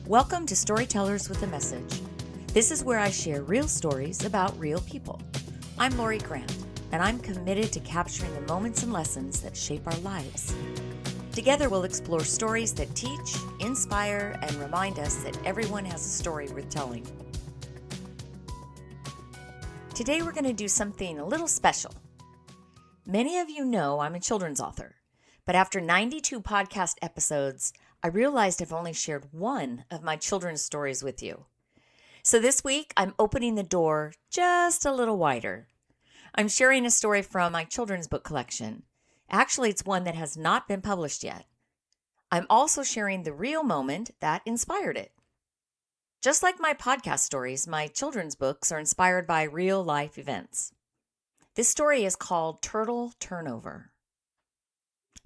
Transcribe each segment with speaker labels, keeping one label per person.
Speaker 1: Welcome to Storytellers with a Message. This is where I share real stories about real people. I'm Lori Grant, and I'm committed to capturing the moments and lessons that shape our lives. Together, we'll explore stories that teach, inspire, and remind us that everyone has a story worth telling. Today, we're going to do something a little special. Many of you know I'm a children's author, but after 92 podcast episodes, I realized I've only shared one of my children's stories with you. So this week, I'm opening the door just a little wider. I'm sharing a story from my children's book collection. Actually, it's one that has not been published yet. I'm also sharing the real moment that inspired it. Just like my podcast stories, my children's books are inspired by real life events. This story is called Turtle Turnover.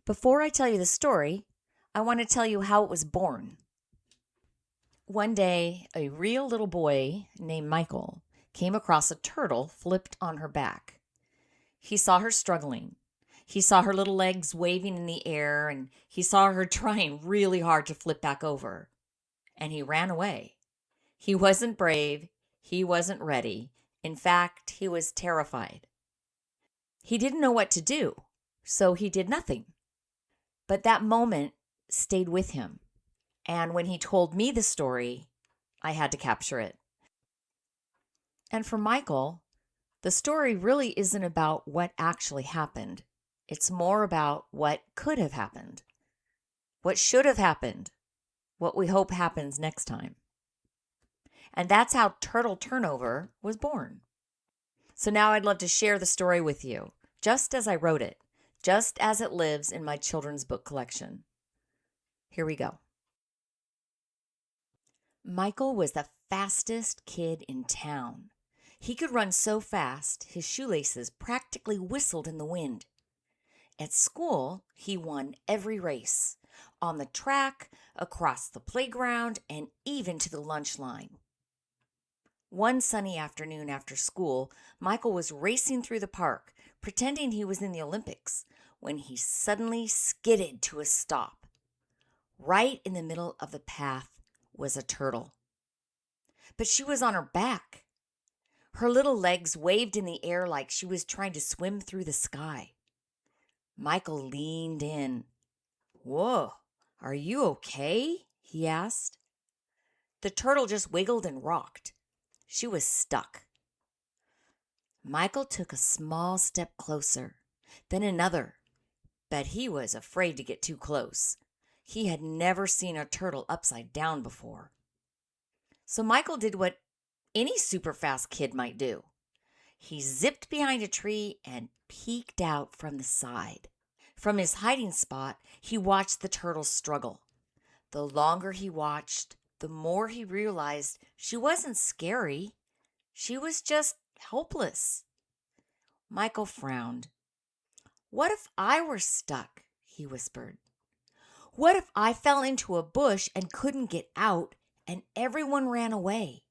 Speaker 1: Before I tell you the story, I want to tell you how it was born. One day, a real little boy named Michael came across a turtle flipped on her back. He saw her struggling. He saw her little legs waving in the air, and he saw her trying really hard to flip back over. And he ran away. He wasn't brave. He wasn't ready. In fact, he was terrified. He didn't know what to do, so he did nothing. But that moment stayed with him. And when he told me the story, I had to capture it. And for Michael, the story really isn't about what actually happened. It's more about what could have happened, what should have happened, what we hope happens next time. And that's how Turtle Turnover was born. So now I'd love to share the story with you, just as I wrote it, just as it lives in my children's book collection. Here we go. Michael was the fastest kid in town. He could run so fast, his shoelaces practically whistled in the wind. At school, he won every race, on the track, across the playground, and even to the lunch line. One sunny afternoon after school, Michael was racing through the park, pretending he was in the Olympics, when he suddenly skidded to a stop. Right in the middle of the path was a turtle. But she was on her back. Her little legs waved in the air like she was trying to swim through the sky. Michael leaned in. "Whoa, are you okay?" he asked. The turtle just wiggled and rocked. She was stuck. Michael took a small step closer, then another, but he was afraid to get too close. He had never seen a turtle upside down before. So Michael did what any super fast kid might do. He zipped behind a tree and peeked out from the side. From his hiding spot, he watched the turtle struggle. The longer he watched, the more he realized she wasn't scary. She was just helpless. Michael frowned. "What if I were stuck?" he whispered. "What if I fell into a bush and couldn't get out and everyone ran away?"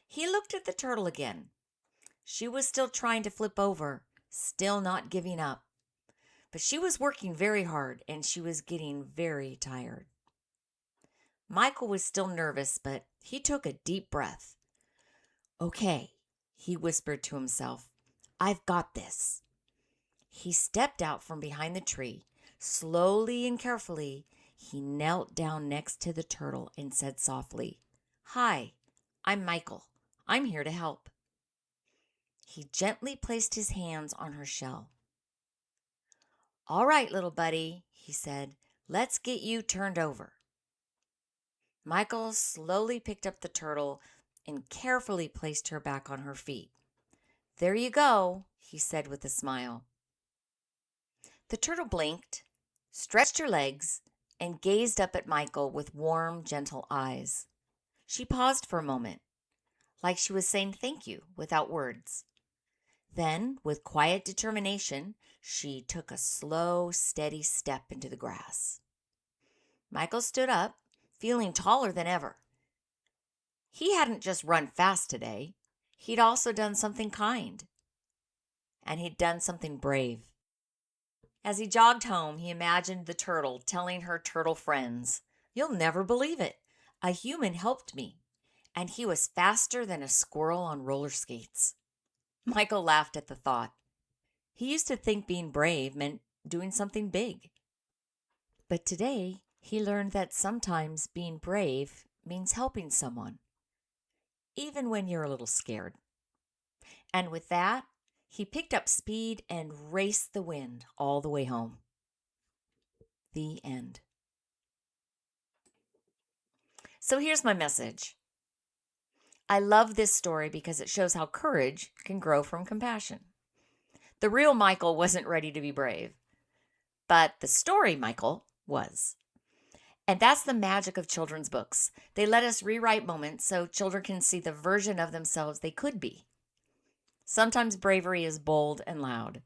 Speaker 1: He looked at the turtle again. She was still trying to flip over, still not giving up. But she was working very hard and she was getting very tired. Michael was still nervous, but he took a deep breath. "Okay," he whispered to himself. "I've got this." He stepped out from behind the tree. Slowly and carefully, he knelt down next to the turtle and said softly, "Hi, I'm Michael. I'm here to help." He gently placed his hands on her shell. "All right, little buddy," he said, "let's get you turned over." Michael slowly picked up the turtle and carefully placed her back on her feet. "There you go," he said with a smile. The turtle blinked, stretched her legs, and gazed up at Michael with warm, gentle eyes. She paused for a moment, like she was saying thank you without words. Then, with quiet determination, she took a slow, steady step into the grass. Michael stood up, feeling taller than ever. He hadn't just run fast today. He'd also done something kind. And he'd done something brave. As he jogged home, he imagined the turtle telling her turtle friends, "You'll never believe it. A human helped me, and he was faster than a squirrel on roller skates. Michael laughed at the thought. He used to think being brave meant doing something big. But today, he learned that sometimes being brave means helping someone, even when you're a little scared. And with that, he picked up speed and raced the wind all the way home. The end. So here's my message. I love this story because it shows how courage can grow from compassion. The real Michael wasn't ready to be brave, but the story Michael was. And that's the magic of children's books. They let us rewrite moments so children can see the version of themselves they could be. Sometimes bravery is bold and loud,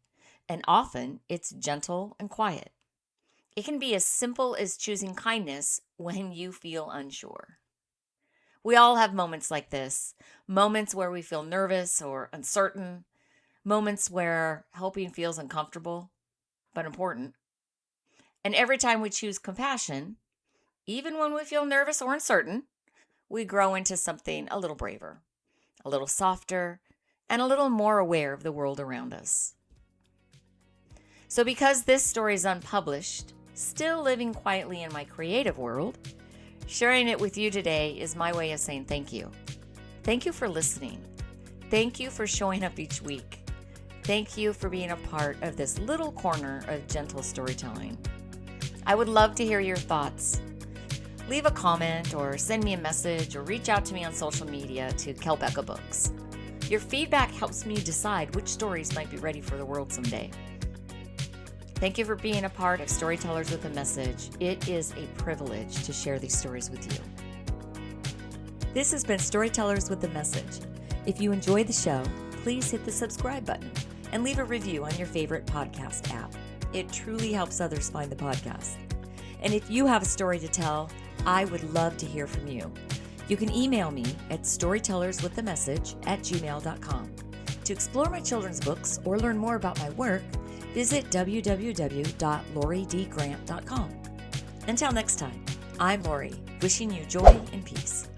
Speaker 1: and often it's gentle and quiet. It can be as simple as choosing kindness when you feel unsure. We all have moments like this, moments where we feel nervous or uncertain, moments where helping feels uncomfortable, but important. And every time we choose compassion, even when we feel nervous or uncertain, we grow into something a little braver, a little softer, and a little more aware of the world around us. So because this story is unpublished, still living quietly in my creative world, sharing it with you today is my way of saying thank you. Thank you for listening. Thank you for showing up each week. Thank you for being a part of this little corner of gentle storytelling. I would love to hear your thoughts. Leave a comment or send me a message or reach out to me on social media to Kelbecca Books. Your feedback helps me decide which stories might be ready for the world someday. Thank you for being a part of Storytellers with a Message. It is a privilege to share these stories with you. This has been Storytellers with a Message. If you enjoyed the show, please hit the subscribe button and leave a review on your favorite podcast app. It truly helps others find the podcast. And if you have a story to tell, I would love to hear from you. You can email me at storytellerswithamessage@gmail.com. To explore my children's books or learn more about my work, visit www.loridgrant.com. Until next time, I'm Lori, wishing you joy and peace.